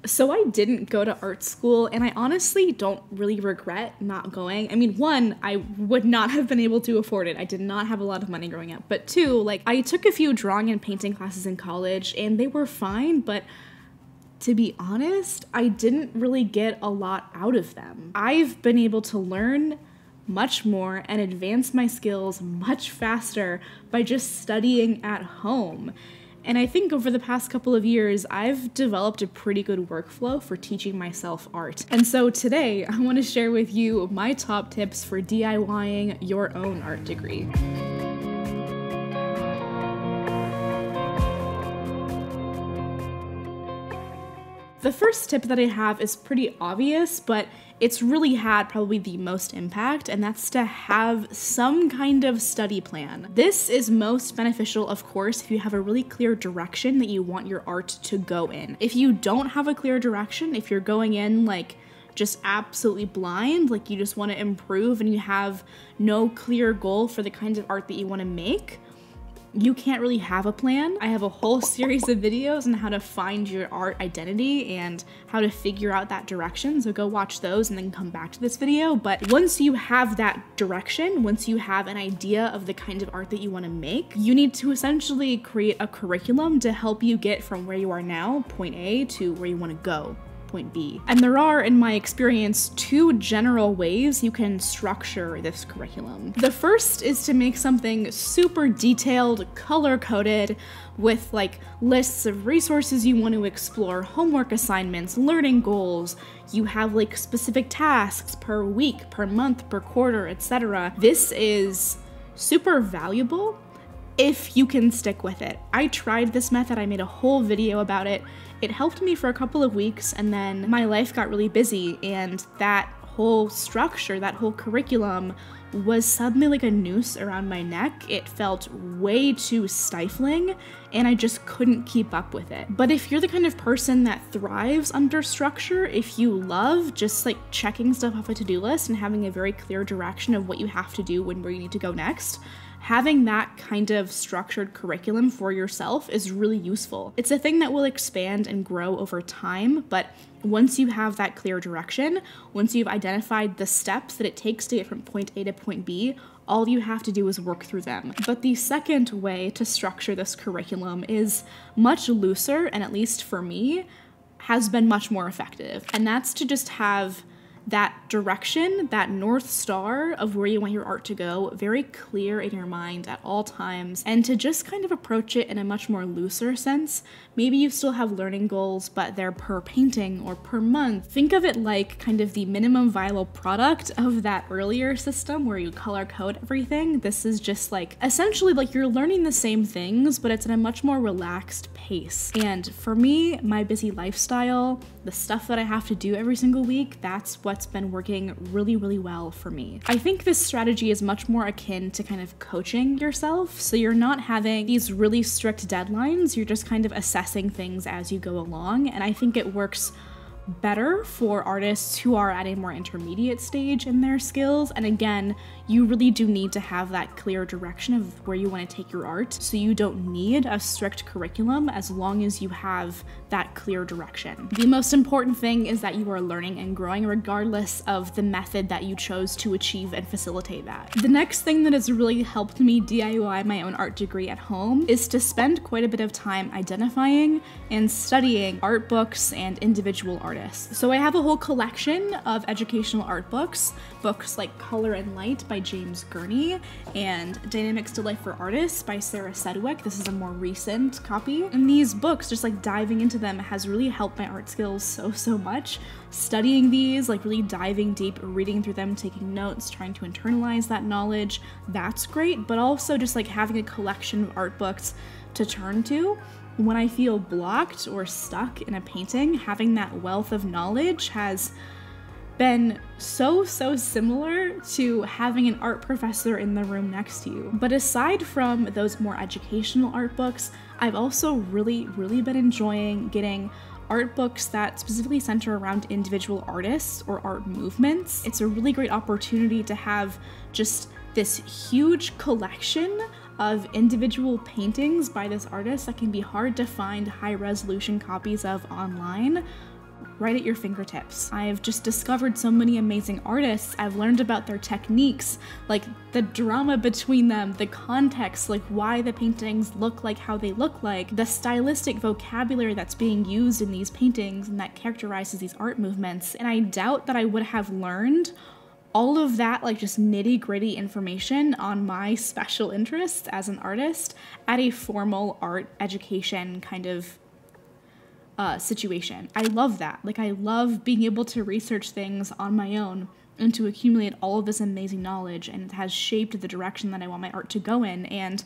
So I didn't go to art school, and I honestly don't really regret not going. I mean, one, I would not have been able to afford it. I did not have a lot of money growing up. But two, like, I took a few drawing and painting classes in college, and they were fine, but to be honest, I didn't really get a lot out of them. I've been able to learn much more and advance my skills much faster by just studying at home. And I think over the past couple of years, I've developed a pretty good workflow for teaching myself art. And so today, I want to share with you my top tips for DIYing your own art degree. The first tip that I have is pretty obvious, but it's really had probably the most impact, and that's to have some kind of study plan. This is most beneficial, of course, if you have a really clear direction that you want your art to go in. If you don't have a clear direction, if you're going in like just absolutely blind, like you just want to improve and you have no clear goal for the kinds of art that you want to make, you can't really have a plan. I have a whole series of videos on how to find your art identity and how to figure out that direction, so go watch those and then come back to this video. But once you have that direction, once you have an idea of the kind of art that you want to make, you need to essentially create a curriculum to help you get from where you are now, point A, to where you want to go, point B. And there are, in my experience, two general ways you can structure this curriculum. The first is to make something super detailed, color-coded, with like lists of resources you want to explore, homework assignments, learning goals. You have like specific tasks per week, per month, per quarter, etc. This is super valuable if you can stick with it. I tried this method, I made a whole video about it. It helped me for a couple of weeks, and then my life got really busy, and that whole structure, that whole curriculum was suddenly like a noose around my neck. It felt way too stifling, and I just couldn't keep up with it. But if you're the kind of person that thrives under structure, if you love just like checking stuff off a to-do list and having a very clear direction of what you have to do and where you need to go next, having that kind of structured curriculum for yourself is really useful. It's a thing that will expand and grow over time, but once you have that clear direction, once you've identified the steps that it takes to get from point A to point B, all you have to do is work through them. But the second way to structure this curriculum is much looser, and at least for me, has been much more effective. And that's to just have that direction, that North Star of where you want your art to go, very clear in your mind at all times, and to just kind of approach it in a much more looser sense. Maybe you still have learning goals, but they're per painting or per month. Think of it like kind of the minimum viable product of that earlier system where you color code everything. This is just like, essentially like you're learning the same things, but it's in a much more relaxed pace. And for me, my busy lifestyle, the stuff that I have to do every single week, that's what's been working really, really well for me. I think this strategy is much more akin to kind of coaching yourself. So you're not having these really strict deadlines, you're just kind of assessing things as you go along. And I think it works better for artists who are at a more intermediate stage in their skills. And again, you really do need to have that clear direction of where you want to take your art, so you don't need a strict curriculum as long as you have that clear direction. The most important thing is that you are learning and growing regardless of the method that you chose to achieve and facilitate that. The next thing that has really helped me DIY my own art degree at home is to spend quite a bit of time identifying and studying art books and individual artists. So I have a whole collection of educational art books like Color and Light by James Gurney and Dynamic Still Life for Artists by Sarah Sedgwick. This is a more recent copy. And these books, just like diving into them, has really helped my art skills so much. Studying these, like really diving deep, reading through them, taking notes, trying to internalize that knowledge, that's great. But also just like having a collection of art books to turn to when I feel blocked or stuck in a painting, having that wealth of knowledge has been so similar to having an art professor in the room next to you. But aside from those more educational art books, I've also really been enjoying getting art books that specifically center around individual artists or art movements. It's a really great opportunity to have just this huge collection of individual paintings by this artist that can be hard to find high resolution copies of online, right at your fingertips. I've just discovered so many amazing artists. I've learned about their techniques, like the drama between them, the context, like why the paintings look like how they look like, the stylistic vocabulary that's being used in these paintings and that characterizes these art movements. And I doubt that I would have learned all of that, like just nitty-gritty information on my special interests as an artist at a formal art education kind of situation. I love that. Like, I love being able to research things on my own and to accumulate all of this amazing knowledge, and it has shaped the direction that I want my art to go in. And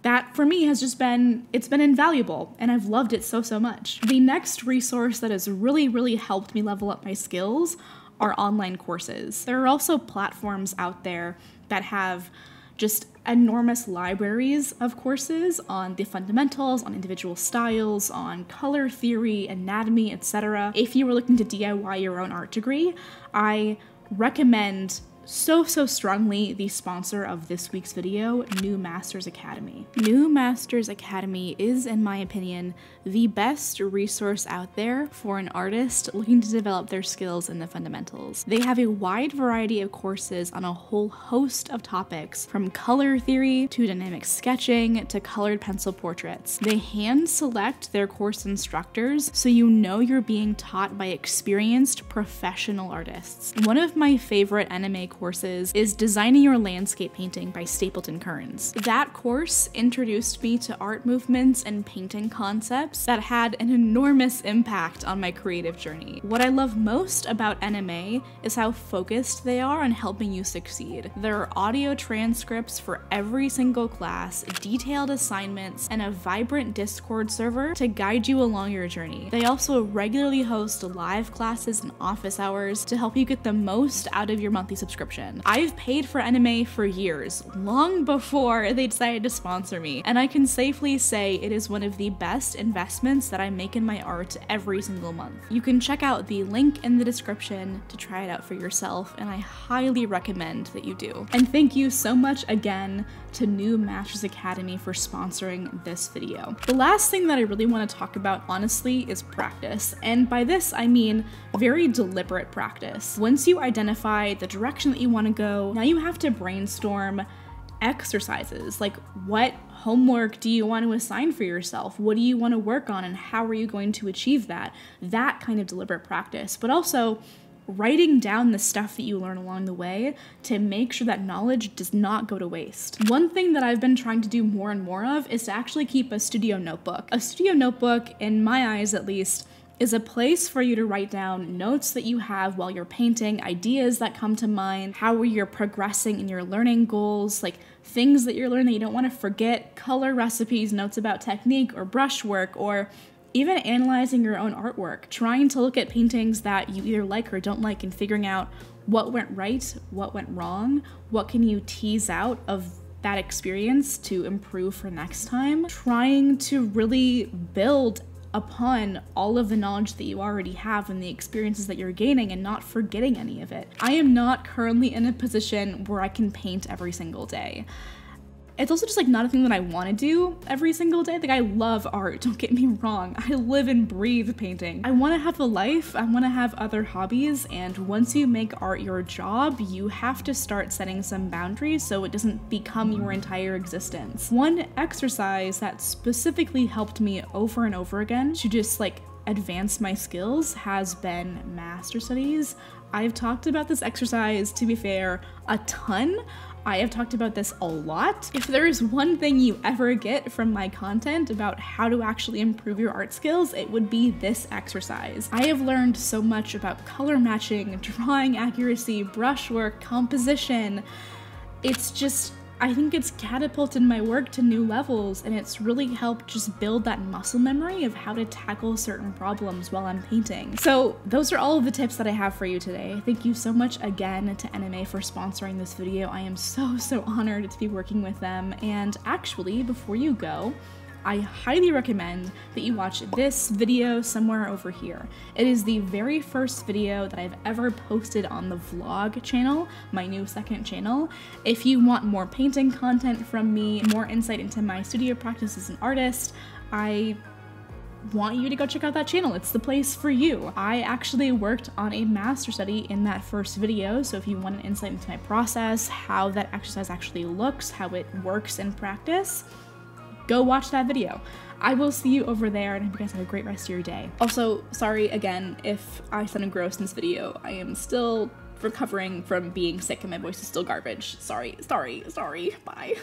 that for me has just been, it's been invaluable, and I've loved it so, so much. The next resource that has really, really helped me level up my skills are online courses. There are also platforms out there that have just enormous libraries of courses on the fundamentals, on individual styles, on color theory, anatomy, etc. If you were looking to DIY your own art degree, I recommend so strongly the sponsor of this week's video, New Masters Academy. New Masters Academy is, in my opinion, the best resource out there for an artist looking to develop their skills in the fundamentals. They have a wide variety of courses on a whole host of topics, from color theory to dynamic sketching to colored pencil portraits. They hand select their course instructors, so you know you're being taught by experienced professional artists. One of my favorite anime courses is Designing Your Landscape Painting by Stapleton Kearns. That course introduced me to art movements and painting concepts that had an enormous impact on my creative journey. What I love most about NMA is how focused they are on helping you succeed. There are audio transcripts for every single class, detailed assignments, and a vibrant Discord server to guide you along your journey. They also regularly host live classes and office hours to help you get the most out of your monthly subscription. I've paid for NMA for years, long before they decided to sponsor me, and I can safely say it is one of the best investments that I make in my art every single month. You can check out the link in the description to try it out for yourself, and I highly recommend that you do. And thank you so much again to New Masters Academy for sponsoring this video. The last thing that I really want to talk about, honestly, is practice. And by this, I mean very deliberate practice. Once you identify the direction that you want to go, now you have to brainstorm exercises. Like, what homework do you want to assign for yourself? What do you want to work on, and how are you going to achieve that? That kind of deliberate practice, but also writing down the stuff that you learn along the way to make sure that knowledge does not go to waste. One thing that I've been trying to do more and more of is to actually keep a studio notebook. A studio notebook, in my eyes at least, is a place for you to write down notes that you have while you're painting, ideas that come to mind, how you're progressing in your learning goals, like things that you're learning that you don't want to forget, color recipes, notes about technique or brushwork, or even analyzing your own artwork, trying to look at paintings that you either like or don't like and figuring out what went right, what went wrong, what can you tease out of that experience to improve for next time, trying to really build upon all of the knowledge that you already have and the experiences that you're gaining and not forgetting any of it. I am not currently in a position where I can paint every single day. It's also just like not a thing that I want to do every single day. Like, I love art, don't get me wrong. I live and breathe painting. I want to have a life, I want to have other hobbies, and once you make art your job, you have to start setting some boundaries so it doesn't become your entire existence. One exercise that specifically helped me over and over again to just like advance my skills has been master studies. I've talked about this exercise, to be fair, a ton. I have talked about this a lot. If there is one thing you ever get from my content about how to actually improve your art skills, it would be this exercise. I have learned so much about color matching, drawing accuracy, brushwork, composition. It's just, I think it's catapulted my work to new levels, and it's really helped just build that muscle memory of how to tackle certain problems while I'm painting. So those are all of the tips that I have for you today. Thank you so much again to NMA for sponsoring this video. I am so honored to be working with them. And actually, before you go, I highly recommend that you watch this video somewhere over here. It is the very first video that I've ever posted on the vlog channel, my new second channel. If you want more painting content from me, more insight into my studio practice as an artist, I want you to go check out that channel. It's the place for you. I actually worked on a master study in that first video, so if you want an insight into my process, how that exercise actually looks, how it works in practice, go watch that video. I will see you over there, and I hope you guys have a great rest of your day. Also, sorry again if I sounded gross in this video. I am still recovering from being sick and my voice is still garbage. Sorry, bye.